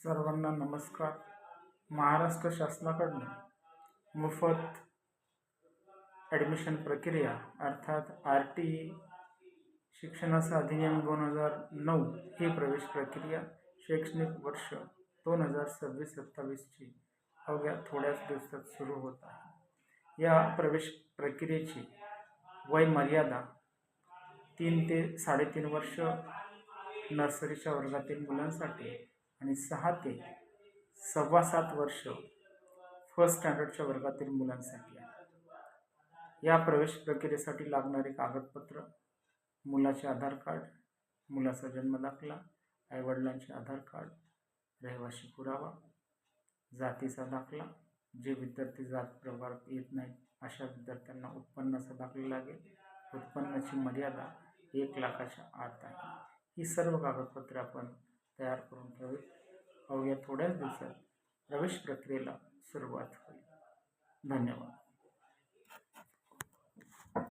सर्वांना नमस्कार. महाराष्ट्र शासनाकडून मोफत ॲडमिशन प्रक्रिया अर्थात RTE शिक्षणाचा अधिनियम 2009 ही प्रवेश प्रक्रिया शैक्षणिक वर्ष 2026-27ची अवघ्या थोड्याच दिवसात सुरू होत आहे. या प्रवेश प्रक्रियेची वय मर्यादा 3 ते 3.5 वर्ष नर्सरीच्या वर्गातील मुलांसाठी आणि 6 ते 7.25 वर्ष फर्स्ट स्टँडर्डच्या वर्गातील मुलांसाठी आहे. या प्रवेश प्रक्रियेसाठी लागणारे कागदपत्र: मुलाचे आधार कार्ड, मुलाचा जन्मदाखला, आईवडिलांचे आधार कार्ड, रहिवासी पुरावा, जातीचा दाखला. जे विद्यार्थी जात प्रवर्गात येत नाहीत अशा विद्यार्थ्यांना उत्पन्नाचा दाखला लागेल. उत्पन्नाची मर्यादा 1 लाखाच्या आत आहे. ही सर्व कागदपत्रे आपण तयार करून ठेवावीत. अवघ्या थोड्याच दिवसात प्रवेश प्रक्रियेला सुरुवात होईल. धन्यवाद.